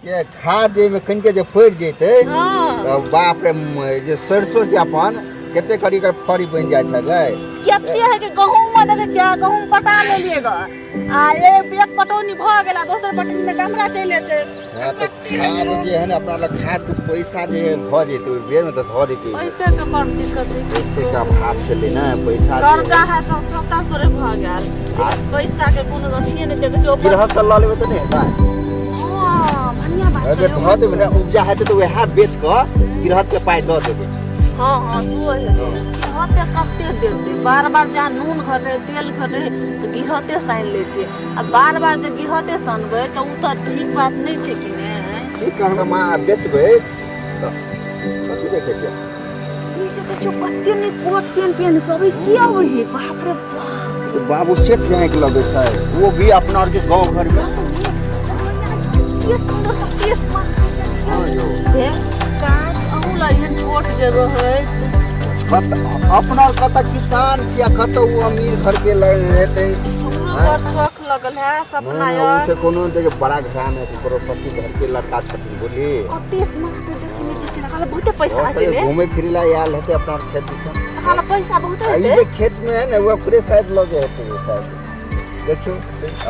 के खाद जे में कनिके जे फड़ जेते हाँ बाप रे जे सरसों के अपन केते करी के फड़ी बन जाय छले केते है कि गहूम में देखे छियै गहूम पटा लेलिएगा आ एक पटौनी भ गेला दोसर पटौनी में डमरा चलि एते हां तो खाद जे है ना अपना लग खाद के पैसा जे भ जेते ओइ बेर में तो ध देते पैसे के बड़ दिक्कत है पैसे का भाव चले ना पैसा कर्जा है सब सत्ता सोरे भ गेल पैसा के कोनो रसिए नहीं देखे जो गिरहत ला लेबे तो नहीं है हां बढ़िया बात अगर है धो देबे ना उपजा हेते तो वह बेच के गिरहत के पाई द देबे हाँ हाँ तू है गिरहते कते देते बार बार जहाँ नून घटे तेल घटे तो गिरहते साइन ले छियै आ बार बार जे गिरहते सनबै तो उ तो ठीक बात नहीं छै कि ने की कहना मां बेचबै तो कथि देखे छै ई जे देखियो कते नहीं कोट पेन कभी की आवे है बाप रे बाप तो बाबू सेठ जाए के लगे छै वो भी अपना और के गांव घर में ये सुंदर सा केस में हां यो देख काज अहुला एहन कोट जे रहे अपना कत किसान छिया कत वो अमीर घर के रहते हमरो शौक लगल है सपना यार उनसे कोनो देखे बड़ा घराना है करोड़पति घर के लड़का छथिन बोली कते स्मार्ट देखने के लगा बहुते पैसा सही देले घूमे फिरला आयल हेते अपना खेत से हां पैसा बहुत है ये खेत में है ना वो पूरे शायद लगे हेते शायद देखियो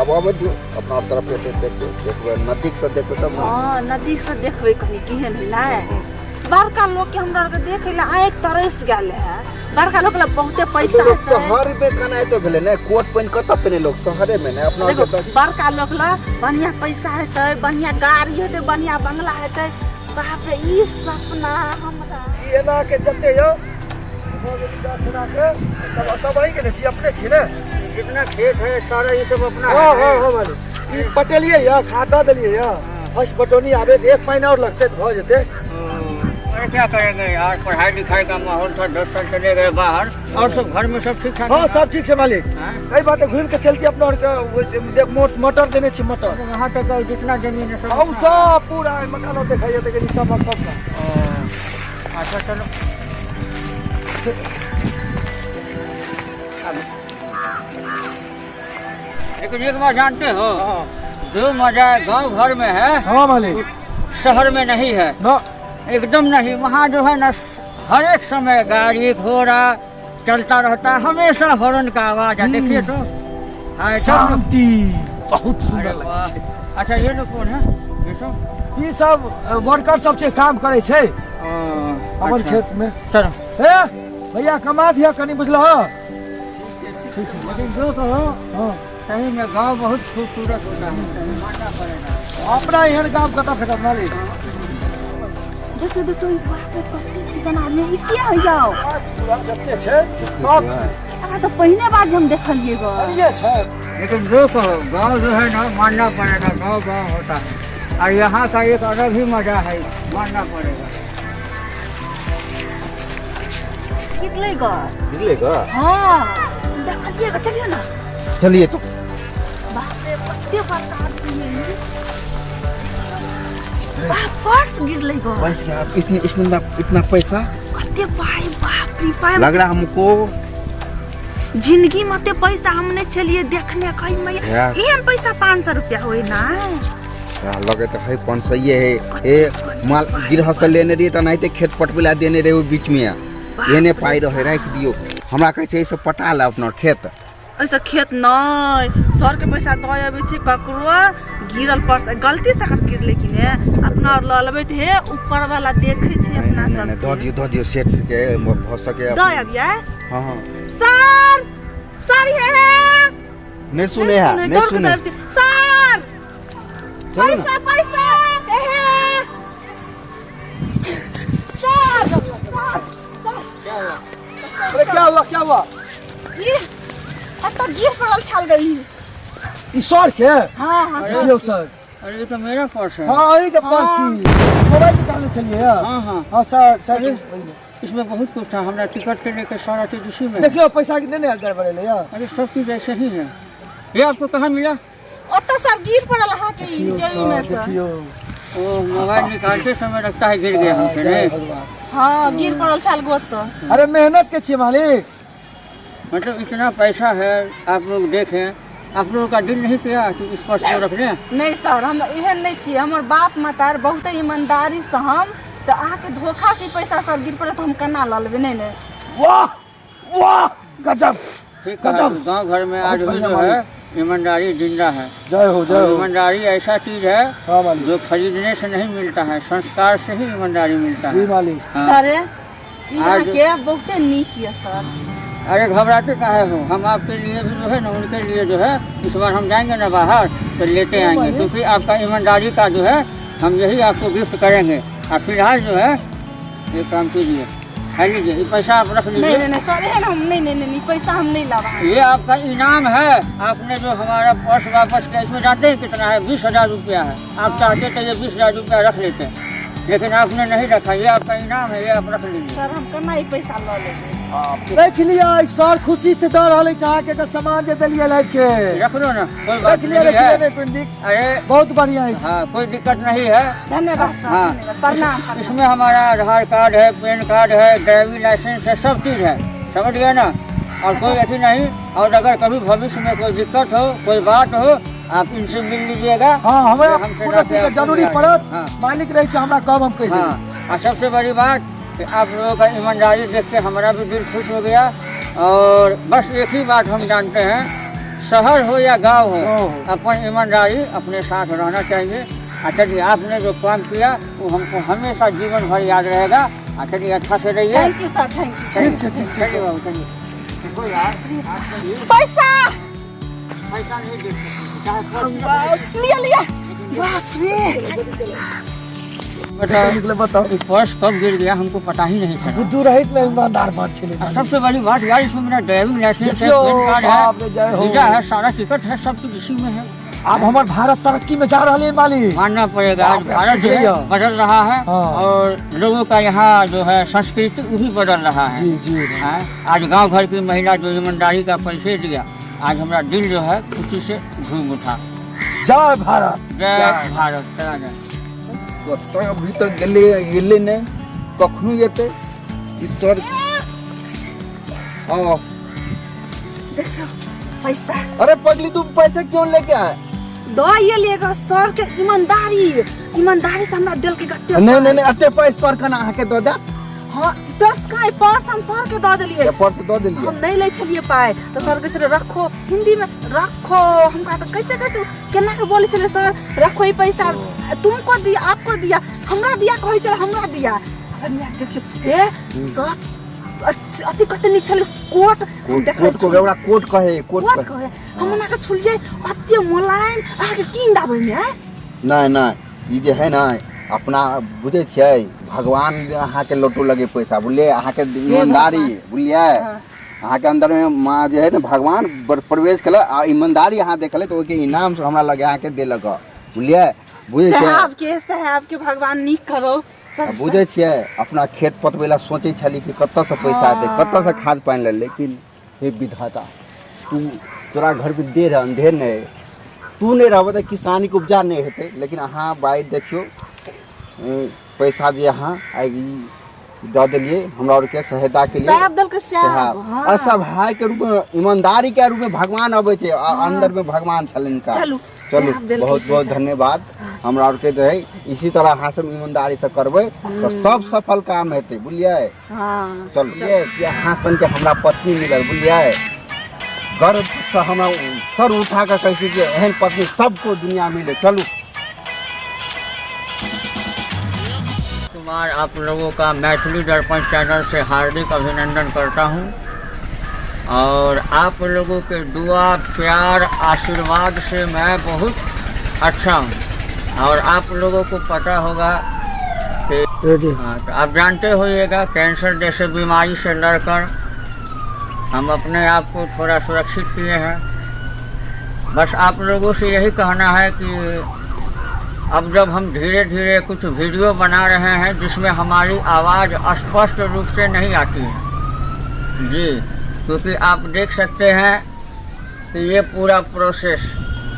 अब जो अपना तरफ से देखो नजदीक से देखो तब हां नजदीक से देखबै कनी केहन है ना बड़का लोग के हमरा के देखे ला आंख तरस गेल है बड़का लोग ला बहुते पैसा है शहर में कना तो भेले ना कोट पेन कत पहने लोग शहरे में ना अपना के बड़का लोग ला बढ़िया पैसा है बढ़िया गाड़ी है बढ़िया बंगला है बाप रे ई सपना हमरा ये ना के जते यो सब वही के नसी अपने छी ना जितना खेत है सारा ये सब अपना हां हां हां मालिक ई पटेलिए या खाता दलिए या हस बटोनी आवे एक महीना और लगते तो हो जते अरे क्या करेंगे यार पढ़ाई लिखाई का माहौल था 10 साल चले गए बाहर और सब घर में सब ठीक ठाक हां सब ठीक है मालिक कई बातें घूम के चलती अपना और मोटर देने छी मोटर यहाँ तक जितना जमीन है हम सब पूरा मकान दिखाइए तो नीचे में सब अच्छा चलो लेकिन एक बात जानते हो जो मजा गांव घर में है हाँ मालिक शहर में नहीं है ना एकदम नहीं वहाँ जो है ना हर एक समय गाड़ी घोड़ा चलता रहता है हमेशा हॉर्न का आवाज है देखिए तो शांति बहुत अरे सुंदर वाह। लगे अच्छा ये लोग कौन है ये सब ई सब वर्कर सब से काम करे छे अपन अच्छा। खेत में चलो ए भैया कमा दिया कनी बुझलो लेकिन जो कहो हां सही में गांव बहुत खूबसूरत होता है मानना पड़ेगा अपना यहाँ काम कटा फेटा मालिक देखो देखो ई बाप रे कते चिकन आदमी ई क्या है जाओ जते छे सब अरे तो पहिने बार हम देखलिए गो ये छे लेकिन जो कहो गांव जो है ना मानना पड़ेगा गांव गांव होता है और यहाँ का एक अलग ही मजा है मानना पड़ेगा कितले गो निकलेगा हां देखलिए गो चलिए ना चलिए तो बाप रे कते बड़का आदमी है बाप पर्स गिरले गो बस यार इतना पैसा कते पाई बाप रे पाई लग रहा हमको जिंदगी में ते पैसा हमने चलिए देखने कहीं में यार। एहन पैसा 500 रुपया होई ना लगे तो है 500 ये है ए माल गिरह से लेने रही तो नहीं तो खेत पटबिला देने रहे बीच में एने पाई रहे रख दियो हमरा कहे छै सब पटा ले अपना खेत ऐसा खेत नहीं सर के पैसा दे आबे छै ककरो गिरल पर्स गलती से अगर गिरले कि ने अपना और ल लेबे हे ऊपर वाला देखे छै अपना सब दो दियो सेठ के हो सके दे आबिए हां हां सर है नहीं सुने है नहीं सुने सर चलो ना पैसा है सर क्या हुआ ये तो गिर पड़ल छल गई ई सर के हां हां अरे सर अरे ये तो मेरा पर्स है हां यही के पर्स मोबाइल निकालने चलिए हाँ हाँ हां सर इसमें बहुत कुछ था हमारा टिकट के लेकर सारा चीज इसी में देखियो पैसा कितने ने गड़बड़े ले यार अरे सब चीज ऐसे ही है ये आपको कहाँ मिला ओ तो सर गिर पड़ल हां के जेबी में से देखियो ओ मोबाइल निकालते समय लगता है गिर गया हमसे नहीं भगवान हां गिर पड़ल छल गोस्त अरे मेहनत के छिए मालिक मतलब इतना पैसा है आप लोग देखें आप लोगों का दिल नहीं किया कि इस पर्स को रख लें? नहीं सर, हम एहन नहीं छी। हमर बाप मातार बहुत ईमानदारी से हम तो आके धोखा से पैसा सर गिर पड़े तो हम केना ल लेबै? नहीं नहीं। वाह वाह गजब ठीक है, गजब। गाँव घर में आज भी बढ़िया जो है ईमानदारी जिंदा है। जय हो जय और हो। ईमानदारी ऐसा चीज है हाँ मालिक जो खरीदने से नहीं मिलता है, संस्कार से ही ईमानदारी मिलता जी है। मालिक। हाँ। सर यहाँ के बहुते नीक है सर। अरे घबराते काहे हो, हम आपके लिए भी जो है ना, उनके लिए जो है इस बार हम जाएंगे ना बाहर तो लेते आएंगे, क्योंकि आपका ईमानदारी का जो है हम यही आपको गिफ्ट करेंगे। और फिलहाल जो है ये काम कीजिए, है लीजिए, ये पैसा आप रख नहीं लीजिए। नहीं नहीं सर, एहन हम नहीं पैसा हम नहीं लावा। ये आपका इनाम है। आपने जो हमारा पर्स वापस किया, इसमें जानते हैं कितना है? 20,000 रुपया है। आप चाहते तो ये 20,000 रुपया रख लेते, लेकिन आपने नहीं रखा। ये आपका इनाम है, ये आप रख लीजिए। सर हम केना ही पैसा ल लेबै? देख लिया सर, खुशी से दौड़ रहा चाह के तो सामान दे दिलिए लाइफ के। रख लो ना, कोई बात देख लिया नहीं है। नहीं पंडित, अरे बहुत बढ़िया है। हाँ, कोई दिक्कत नहीं है। धन्यवाद सर, हाँ। धन्यवाद। प्रणाम। इसमें हमारा आधार कार्ड है, पैन कार्ड है, ड्राइविंग लाइसेंस है, सब चीज़ है, समझ गए ना? और कोई ऐसी नहीं। और अगर कभी भविष्य में कोई दिक्कत हो, कोई बात हो, आप इनसे मिल लीजिएगा। हाँ हमें हमसे पूरा चीज का जरूरी पड़त, हाँ। मालिक रही से हमरा कब हम कह देंगे। हाँ, और सबसे बड़ी बात कि आप लोगों का ईमानदारी देख के हमारा भी दिल खुश हो गया। और बस एक ही बात हम जानते हैं, शहर हो या गांव हो, अपन ईमानदारी अपने साथ रहना चाहिए। अच्छा जी, आपने जो काम किया वो हमको हमेशा जीवन भर याद रहेगा। अच्छा जी, अच्छा से रहिए। Thank you sir, thank you. चलिए बाबू, चलिए। देखो यार, आपके लिए पैसा पैसा नहीं दे सकते, चाहे पर्स लिया लिया। बाप रे, बताओ, निकले बताओ। ये पर्स कब गिर गया हमको पता ही नहीं चला। बुद्धू रहित में ईमानदार बात चले। और सबसे बड़ी बात यार, इसमें मेरा ड्राइविंग लाइसेंस है, देखियो, पैन कार्ड बाप रे, जय है, हो। वीजा है, सारा टिकट है, सब कुछ इसी में है। अब हमारे भारत तरक्की में जा रहा है मालिक। मानना पड़ेगा, आज बाप रे, भारत जो है शुक्रिया। बदल रहा है। हाँ। और लोगों का यहाँ जो है संस्कृति वही बदल रहा है। जी जी। हाँ, आज गांव घर की महिला जो ईमानदारी का परिचय दिया, आज हमारा दिल जो है खुशी से झूम उठा। जय भारत। जय भारत। चला जाए। कतऽ अभी तक गेले नहीं, कखनो जेते ई सर। हाँ, पैसा अरे पगली तू पैसे क्यों लेके आए? दो ये लेगा सर के ईमानदारी से हमरा दिल के गत्ते। नहीं नहीं नहीं, अते पैसे सर कना आके दो दे। हाँ, पर्स का पर्स हम सर के दे दिलिए। ये पर्स दो दिलिए। हम नहीं ले छलिए पाए तो सर के चले रखो, हिंदी में रखो। हम कहा तो कैसे कैसे केना के बोले चले सर, रखो ये पैसा, तुमको दिया, आपको दिया, हमरा दिया, कहे चले हमरा दिया। अब मैं देखियो ए सर अति कते निक चले कोट कोट को गौरा कोट कहे, कोट कोट कहे। कहे हम ना के छुलिए अति मुलायम आके किन दाबे में है। नहीं नहीं, ई जे है ना अपना बुझे छियै, भगवान अहाँ के लोटो लगे पैसा, बुझलिए? अहाँ के ईमानदारी, बुझलिए? अहाँ के अंदर में माँ जे है ना भगवान प्रवेश कल, आ ईमानदारी अहाँ देखले तो ओके इनाम से हमरा लगे अहाँ के देलक, बुझलिए? बुझे छियै? साहब के भगवान नीक करो। बुझे छियै, अपना खेत पटबै ला सोचे छली कि कतऽ से पैसा दे, कतऽ से खाद पानि ले, लेकिन हे विधाता, तोरा घर में देर अंधेर नहीं, तू नहीं रहबो तो किसानी के उपजा नहीं हेतै। लेकिन अहाँ बाई देखियो, पैसा जे अहाँ दे दिलिए हमरा और के सहायता के लिए। साहब दल के साहब, हाँ। और सब भाई के रूप में, ईमानदारी के रूप में भगवान अबै छै, अंदर में भगवान छलन का। चलू चलू, साहब दल के बहुत बहुत साहब। धन्यवाद। हमरा और के जो है इसी तरह अहाँ सब ईमानदारी से करबै तो सब सफल काम हेतै, बुझलिए? हाँ चलू, ये अहाँ सन के हमरा पत्नी मिलल, बुझलिए? गर्व से हमरा सर उठा कर कैसे कि एहन पत्नी सबको दुनिया मिले। चलू। कुमार आप लोगों का मैथिली दर्पण चैनल से हार्दिक अभिनंदन करता हूं। और आप लोगों के दुआ, प्यार, आशीर्वाद से मैं बहुत अच्छा हूं। और आप लोगों को पता होगा कि हाँ, तो आप जानते होइएगा, कैंसर जैसे बीमारी से लड़कर हम अपने आप को थोड़ा सुरक्षित किए हैं। बस आप लोगों से यही कहना है कि अब जब हम धीरे धीरे कुछ वीडियो बना रहे हैं जिसमें हमारी आवाज़ स्पष्ट रूप से नहीं आती है जी, क्योंकि आप देख सकते हैं कि ये पूरा प्रोसेस,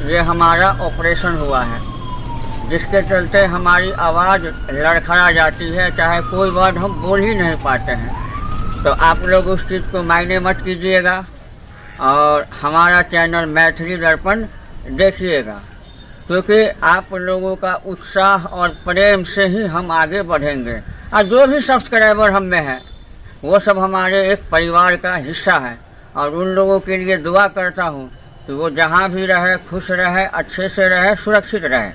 ये हमारा ऑपरेशन हुआ है, जिसके चलते हमारी आवाज़ लड़खड़ा जाती है, चाहे कोई वर्ड हम बोल ही नहीं पाते हैं। तो आप लोग उस चीज़ को मायने मत कीजिएगा। और हमारा चैनल मैथिली दर्पण देखिएगा, क्योंकि आप लोगों का उत्साह और प्रेम से ही हम आगे बढ़ेंगे। और जो भी सब्सक्राइबर हम में है वो सब हमारे एक परिवार का हिस्सा है, और उन लोगों के लिए दुआ करता हूँ कि वो जहाँ भी रहे खुश रहे, अच्छे से रहे, सुरक्षित रहे।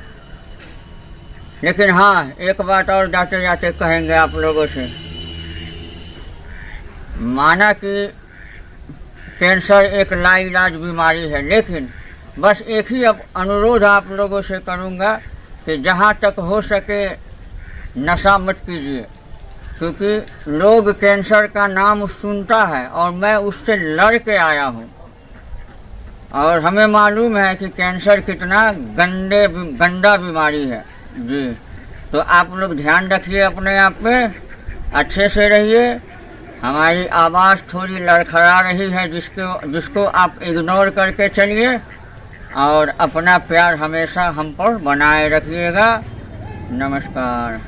लेकिन हाँ, एक बात और जाते जाते कहेंगे आप लोगों से, माना कि कैंसर एक लाइलाज बीमारी है, लेकिन बस एक ही अब अनुरोध आप लोगों से करूँगा कि जहाँ तक हो सके नशा मत कीजिए, क्योंकि लोग कैंसर का नाम सुनता है और मैं उससे लड़ के आया हूँ, और हमें मालूम है कि कैंसर कितना गंदा बीमारी है जी। तो आप लोग ध्यान रखिए अपने आप पे, अच्छे से रहिए। हमारी आवाज़ थोड़ी लड़खड़ा रही है, जिसको आप इग्नोर करके चलिए, और अपना प्यार हमेशा हम पर बनाए रखिएगा। नमस्कार।